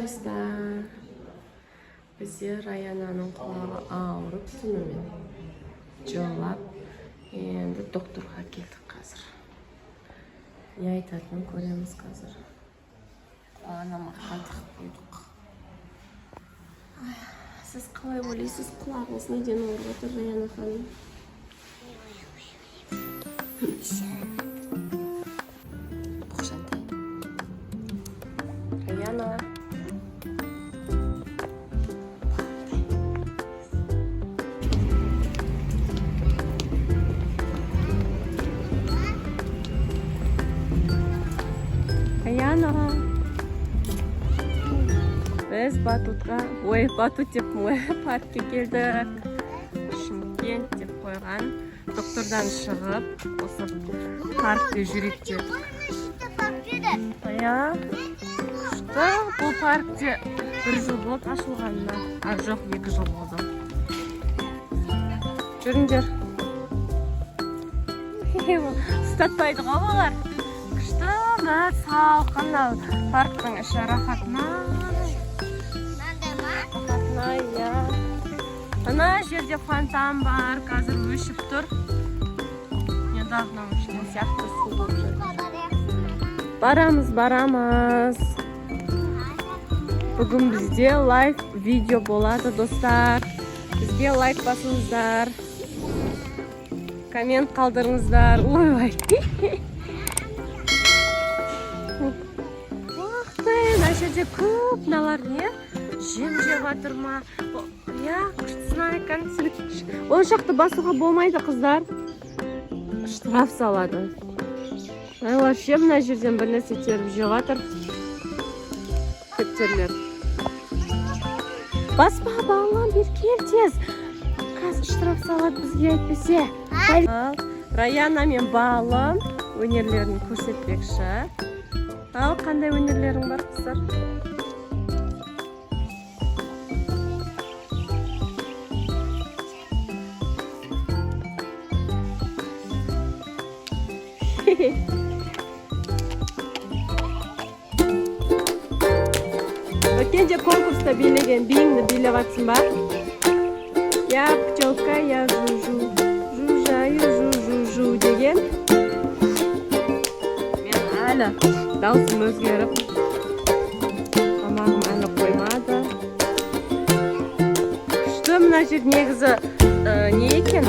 достар. Бізде Раянаның құлағы ауырып түнімен жылап, енді докторға келдік қазір. Не айтатынын көреміз қазір. Құлағына мақтан тығып қойдық. Сіз қалай ойлайсыз, құлағыңыз неден ауырып отыр, Раяна ханым? Бұқшантай. Раяна. Раяна. Біз батут деп паркке келдік. Шымкент деп қойған. Доктордан шығып, осы паркте жүрек дедік. Күшті, бұл паркте 1 жыл болды ашылғанына. Жоқ, 2 жыл болды. Жүріңдер. Ұстатпайды ғой олар. Күшті, салқын парктың іші рахатына. Ана жерде фонтан бар, қазір өшіп тұр. Енді ағынан өшкен сияқты су болып жүр. Барамыз. Бүгін бізде лайв видео болады, достар. Бізге лайк басыңыздар. Коммент қалдырыңыздар. Ой. Мына жерде көп налар не? Жем жеп жатыр ма? Күштісін екен. Оншақты басуға болмайды, қыздар. Штраф салады. Вообще мына жерден бір нәрсе теріп жеп жатыр. Көптерлер. Баспа, балам, бер кел тез. Қазір штраф салады бізге әйтпесе. Раяна мен балым өнерлерін көрсетпекші. Ал, қандай өнерлерің бар, қыздар? Өткенде конкурста билеген биіңді билеп атсың ба? Я пчелка, я жу-жу, жу-жаю, жу-жу-жу деген. Мен әлі даусым өзгеріп, тамағым әлі қоймады. Күшті, мына жер негізі не екен?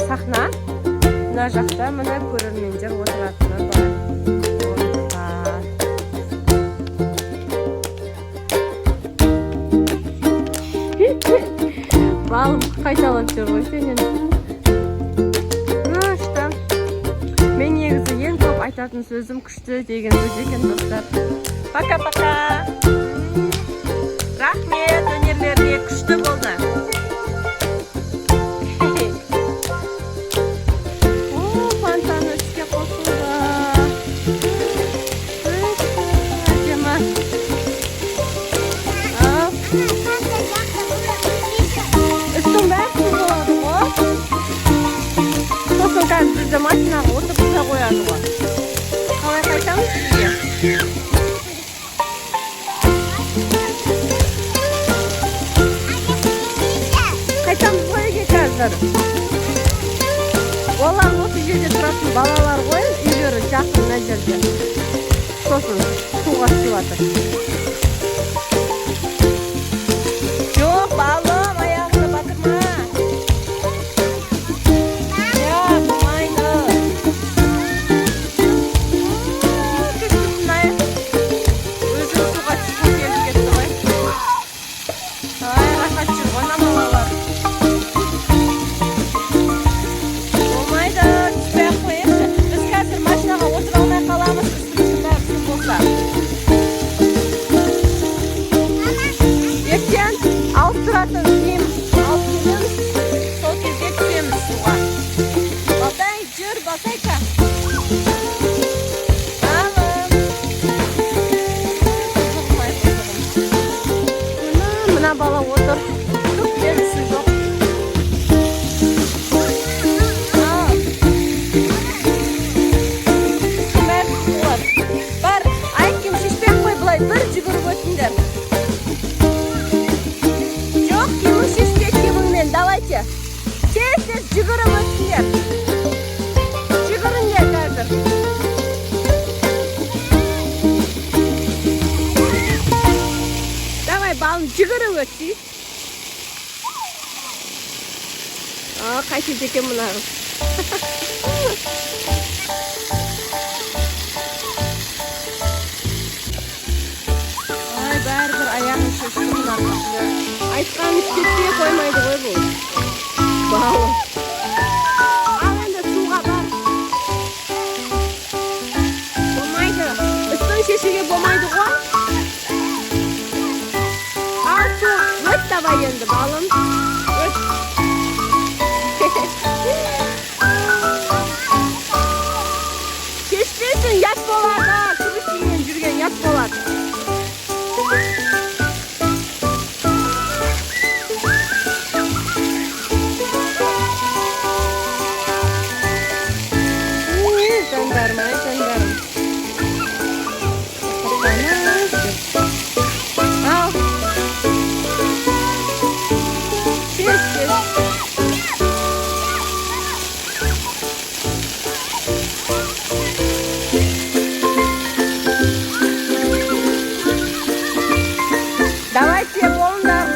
Сахна. Мына жақта мына көрермендер отыратыны бар. Балым қайталап жүр ғой сенен. Күшті. Мен негізі ең көп айтатын сөзім күшті деген сөз екен, достар. Пока-пока. Рахмет, өнерлеріне күшті болды. Бізді машинаға отырғыза қояды ғой. Қалай қайтамыз бізге? Қайтамыз ғой еге қазір. Олар осы жерде тұратын балалар ғой, үйлері жақын мына жерде. Сосын суға түсіп жатыр. Жоқ, балым, аяғыңды батырма. Бала отыр. Көп берісі жоқ. Бар, айткем шешпек қой, бұлай бір жүгіріп өтіңдер. жүгіріп өтсей. Қайтеді екен мына қыз. Бәрібір аяғын шешті мына қыз. Айтқанын істетпей қоймайды ғой бұл. Балым. Ал енді суға бар. Болмайды. Үстін шешуге болмайды ғой. Ал су. Өт давай енді балым. Өт. Шешпесін, ят болады. Күрішімен жүрген ят болады. Давайте, болыңдар.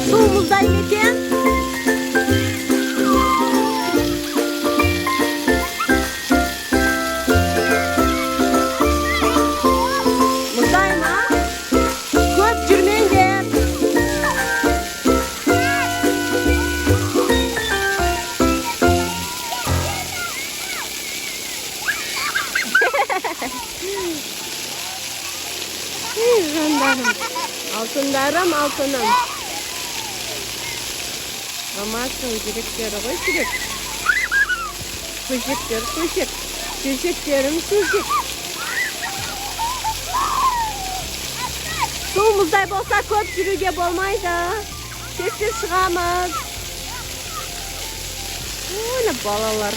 Су мұздай екен. Мұздай ма? Көп жүрмеңдер. Жандарым, алтындарым, алтыным. Мамасының жүректері ғой жүрек. Көжектер, көжек. Көжектерім, көжек. Су мұздай болса көп жүруге болмайды. Тез шығамыз. Өлі балалар.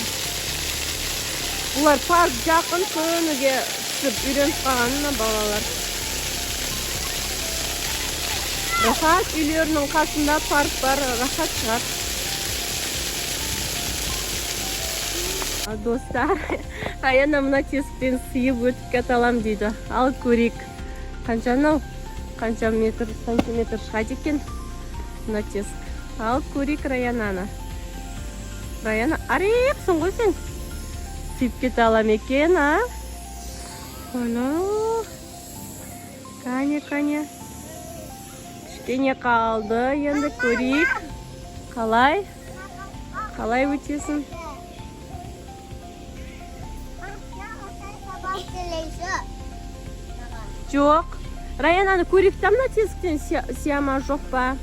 Бұлар парк жақын күніге түсіп үйреніп қалғанына балалар. Рахат үйлерінің қасында парк бар, рахат шығар. Достар, Аяна мына тесіктен сыйып өтіп кете алам дейді. Ал көрейік. Қанша сантиметр шығады екен мына тесік. Ал көрейік Раянаны. Раяна, арексің ғой сен. Сыйып кете алам екен, а? Ола. Кәне. Кішкене қалды, енді көрейік. Қалай өтесің? Жоқ. Раянаны көрейік та мына тесіктен сияма жоқ па?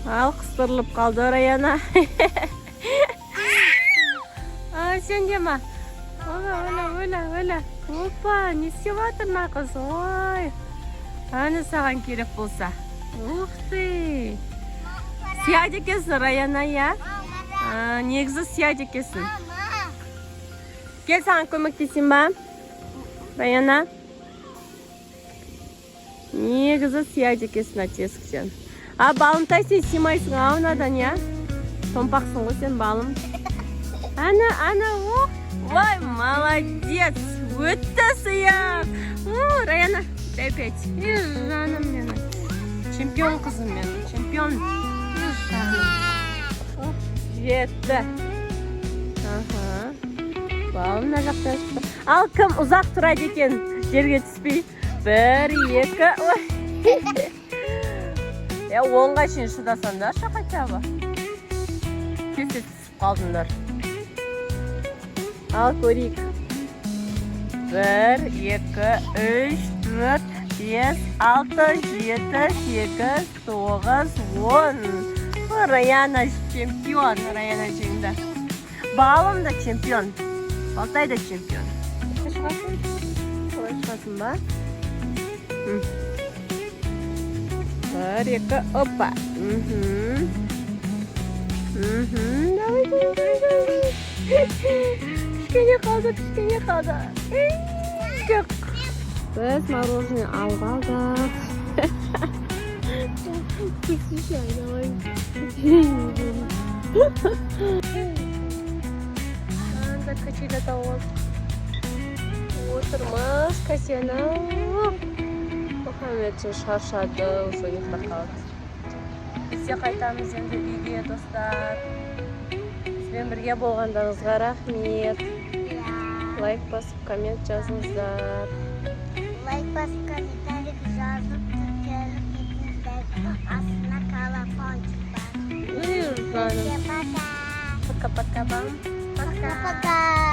Ал қыстырылып қалды Раяна. Сен де ма? Ола. Опа, не істеп жатыр мына қыз? Ой. Аны саған керек болса. Ух ты. Сияды екенсің Раяна, я? Негізі сияды екенсің. Кел саған көмектесейін ба? Раяна. Негізі сияды екенсің тесіктен. Балымтай сен симайсың аунадан, я? Томпақсың ғой сен балым. Ана, ой, молодец. Өтті сыяқ. Раяна, опять. Жаным менің. Чемпион қызым менің. Чемпион. Жетті. Балым мына жақта шықты. Ал кім ұзақ тұрады екен жерге түспей? 1, 2, ой. Оңға шен шыдасандар хотя бы. Кесе түсіп қалдыңдар. Ал көрейік. 1, 2, 3, 4, 5, 6, 7, 8, 9, 10. Раяна чемпион. Раяна жеңді. Балым да чемпион. Балтай да чемпион. Шығасың? Солай шығасың ба? 1, 2, опа. Давай. Кішкене қалды. Жоқ. Біз мороженое алып алдық. качели тауып отырмыз. Касена Мұхаммедшін шаршады, уже ұйықтап қалды. Біз де қайтамыз енді үйге, достар. Бізбен бірге болғандарыңызға рахмет. Лайк басып, коммент жазыңыздар. Лайк басып, комментарий жазып, түркиялық етіңіздер. Астына колокольчик бар. Пока-пока. Пока-пока.